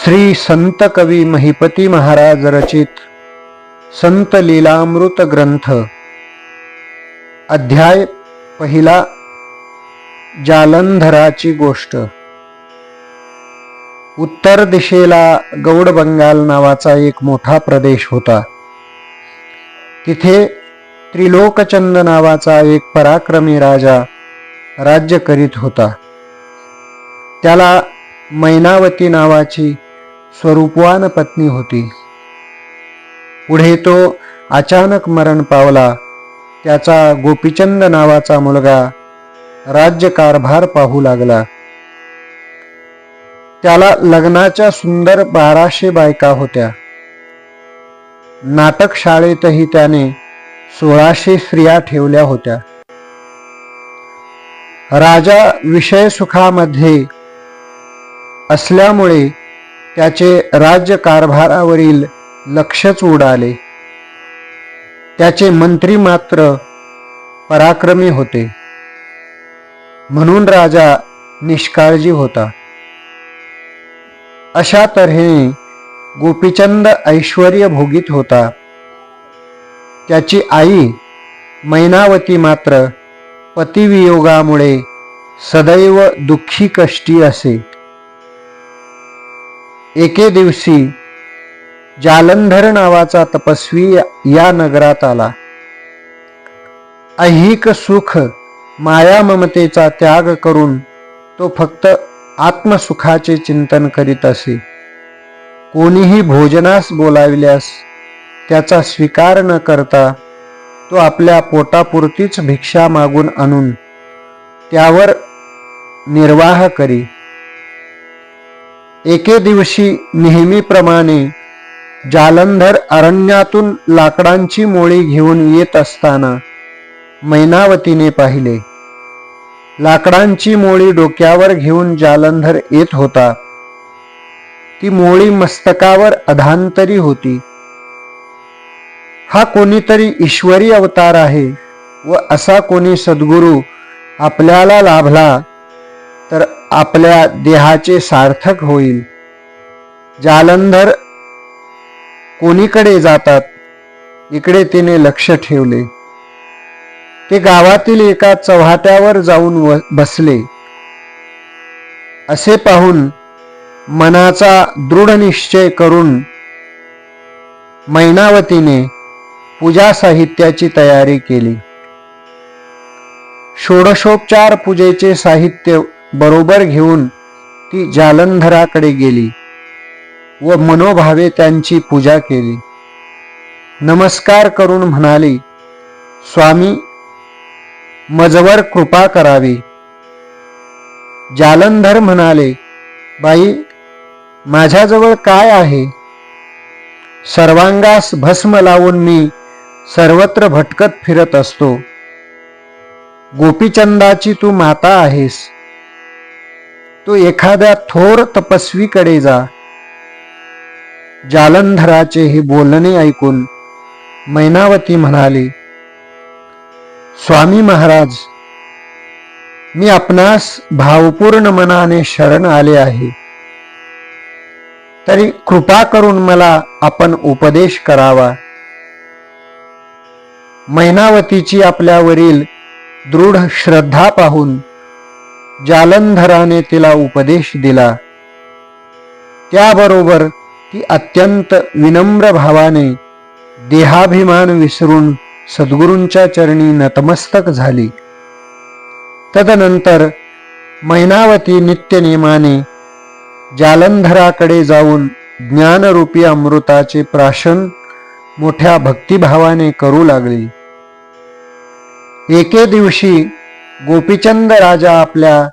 श्री संत कवी महिपती महाराज रचित संत लीलामृत ग्रंथ अध्याय पहिला जालंधराची गोष्ट। उत्तर दिशेला गौड बंगाल नावाचा एक मोठा प्रदेश होता। तिथे त्रिलोकचंद नावाचा एक पराक्रमी राजा राज्य करीत होता। त्याला मैनावती नावाची स्वरूपवान पत्नी होती। पुढे तो अचानक मरण पावला। त्याचा गोपीचंद नावाचा मुलगा राज्यकारभार पाहू लागला। त्याला लग्नाच्या सुंदर 1200 बायका होत्या। नाटक शाळेतही त्याने 1600 स्त्रिया ठेवल्या होत्या। राजा विषय सुखामध्ये असल्यामुळे त्याचे राज्यकारभारावरील लक्षच उडाले। त्याचे मंत्री मात्र पराक्रमी होते, म्हणून राजा निष्काळजी होता। अशा तऱ्हेने गोपीचंद ऐश्वर्य भोगीत होता। त्याची आई मैनावती मात्र पतिवियोगामुळे सदैव दुःखी कष्टी असे। एके दिवशी जालंधर नावाचा तपस्वी या नगरात आला। ऐहिक सुख माया ममतेचा त्याग करून तो फक्त आत्मसुखाचे चिंतन करीत असे। कोणीही भोजनास बोलाविल्यास त्याचा स्वीकार न करता तो आपल्या पोटापुरतीच भिक्षा मागून आणून त्यावर निर्वाह करी। एके दिवशी नेहमीप्रमाणे जालंधर अरण्यातून लाकडांची मोळी घेऊन येत असताना मैनावतीने पाहिले। लाकडांची मोळी डोक्यावर घेऊन जालंधर येत होता। ती मोळी मस्तकावर अधांतरी होती। हा कोणीतरी ईश्वरी अवतार आहे व असा कोणी सद्गुरू आपल्याला लाभला तर आपल्या देहाचे सार्थक होईल। जालंधर कोणीकडे जातात इकडे तिने लक्ष ठेवले। ते गावातील एका चव्हाट्यावर जाऊन बसले। असे पाहून मनाचा दृढ निश्चय करून मैनावतीने पूजा साहित्याची तयारी केली। षोडशोपचार पूजेचे साहित्य बरोबर घेऊन ती जालंधराकडे गेली व मनोभावे त्यांची पूजा केली। नमस्कार करून म्हणाली, स्वामी मजवर कृपा करावी। जालंधर म्हणाले, बाई माझ्याजवळ काय आहे? सर्वांगास भस्म लावून मी सर्वत्र भटकत फिरत असतो। गोपीचंदाची तू माता आहेस। तू एखाद्या थोर तपस्वीकडे जा। जालंधराचे हे बोलणे ऐकून मैनावती म्हणाली, स्वामी महाराज मी आपणास भावपूर्ण मनाने शरण आले आहे। तरी कृपा करून मला आपण उपदेश करावा। मैनावतीची आपल्यावरील दृढ श्रद्धा पाहून जालंधराने तिला उपदेश दिला। त्याबरोबर ती अत्यंत विनम्र भावाने देहाभिमान विसरून सद्गुरूंच्या चरणी नतमस्तक झाली। तदनंतर मैनावती नित्यनेमाने जालंधराकडे जाऊन ज्ञानरूपी अमृताचे प्राशन मोठ्या भक्तिभावाने करू लागली। एके दिवशी गोपीचंद राजा आपल्या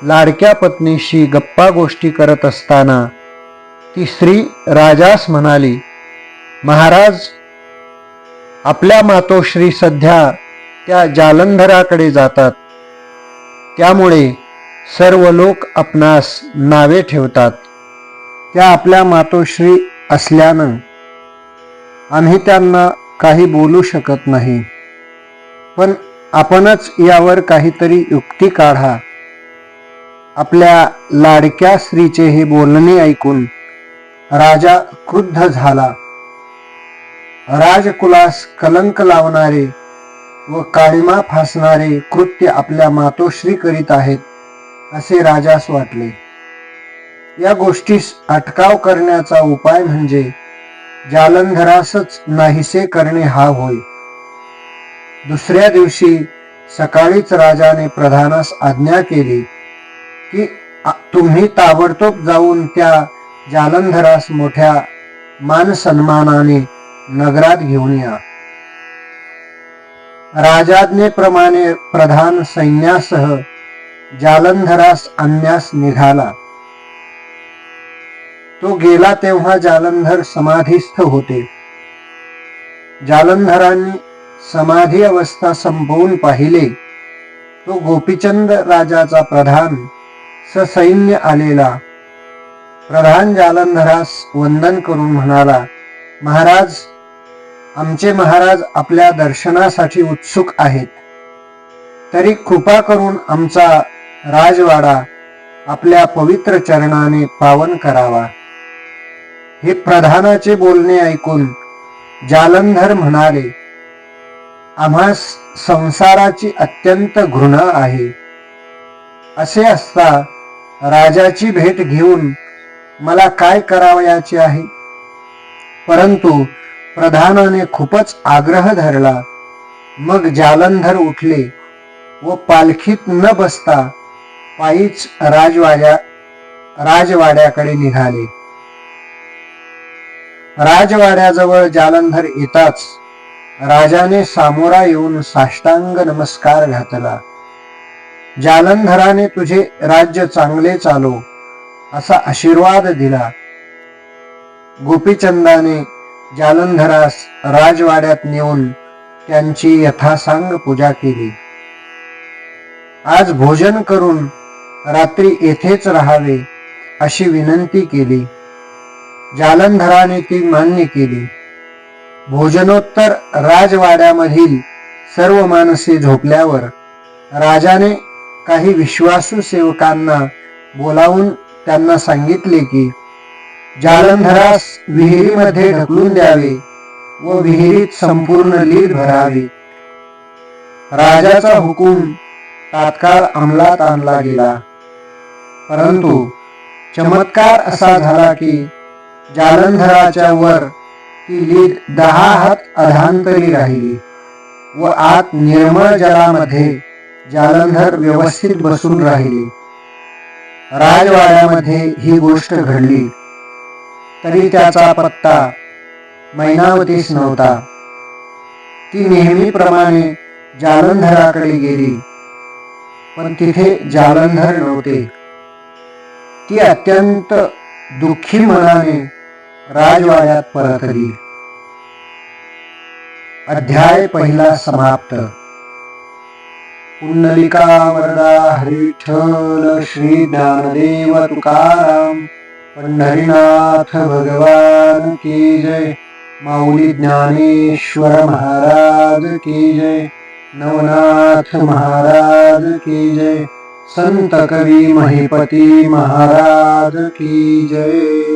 लाडक्या पत्नीशी गप्पा गोष्टी करत असताना ती स्त्री राजास म्हणाली, महाराज आपल्या मातोश्री सध्या त्या जालंधराकडे जातात, त्यामुळे सर्व लोक आपणास नावे ठेवतात। त्या आपल्या मातोश्री असल्यानं आम्ही त्यांना काही बोलू शकत नाही, पण आपणच यावर काहीतरी युक्ती काढा। आपल्या लाडक्या स्त्रीचे हे बोलणे ऐकून राजा क्रुद्ध झाला. राजकुलास कलंक लावणारे व काळिमा फासणारे कृत्य आपल्या मातोश्री करीत आहेत असे राजास वाटले. या गोष्टीस अटकाव करण्याचा उपाय म्हणजे जालंधरासच नाहीसे करणे हा होय. दुसऱ्या दिवशी सकाळीच राजाने प्रधानास आज्ञा केली की तुम्ही ताबडतोब जाऊन त्या जालंधरास मोठ्या मान सन्मानाने नगरात घेऊन या. राजाज्ञेप्रमाणे प्रधान सैन्यासह जालंधरास आणण्यास निघाला. तो गेला तेव्हा जालंधर समाधीस्थ होते. जालंधरांनी समाधी अवस्था संपवून पाहिले तो गोपीचंद राजाचा प्रधान ससैन्य आलेला. प्रधान जालंधरास वंदन करून म्हणाला, महाराज, आमचे महाराज आपल्या दर्शनासाठी उत्सुक आहेत. तरी कृपा करून आमचा राजवाडा आपल्या पवित्र चरणाने पावन करावा. हे प्रधानाचे बोलणे ऐकून जालंधर म्हणाले, आम्हास संसाराची अत्यंत घृणा आहे. असे असता राजाची भेट घेऊन मला काय करावयाचे आहे. परंतु प्रधानाने खूपच आग्रह धरला. मग जालंधर उठले व पालखीत न बसता पायीच राजवाड्याकडे निघाले. राजवाड्याजवळ जालंधर येताच राजाने सामोरा येऊन साष्टांग नमस्कार घातला. जालंधराने तुझे राज्य चांगले चालो असा आशीर्वाद दिला. गोपीचंदाने जालंधरास राजवाड्यात नेऊन त्यांची यथासांग पूजा केली. आज भोजन करून रात्री येथेच राहावे अशी विनंती केली. जालंधराने ती मान्य केली. भोजनोत्तर राजवाड्यामधील सर्व माणसे झोपल्यावर राजाने काही विश्वासू सेवकांना बोलावून त्यांना सांगितले की जालंधरास विहिरीमध्ये ढकलून द्यावे व विहिरीत संपूर्ण लीद भरावी. राजाचा हुकूम तात्काळ अंमलात आणला गेला. परंतु चमत्कार असा झाला की जालंधराच्या वर ती लीद 10 हात अधांतरी राहिली व आत निर्मळ जलामध्ये जालंधर व्यवस्थित बसून राहिले. राजवाड्यामध्ये ही गोष्ट घडली तरी त्याचा पत्ता मैनावतीस नव्हता. ती नेहमीप्रमाणे जालंधराकडे गेली, पण तिथे जालंधर नव्हते. ती अत्यंत दुःखी मनाने राजवाड्यात परतली. अध्याय पहिला समाप्त. पुंडलिका वरदा हरी विठ्ठल श्री ज्ञानदेव तुकाराम पंढरीनाथ भगवान की जय. माऊली ज्ञानेश्वर महाराज की जय. नवनाथ महाराज की जय. संत कवी महीपती महाराज की जय.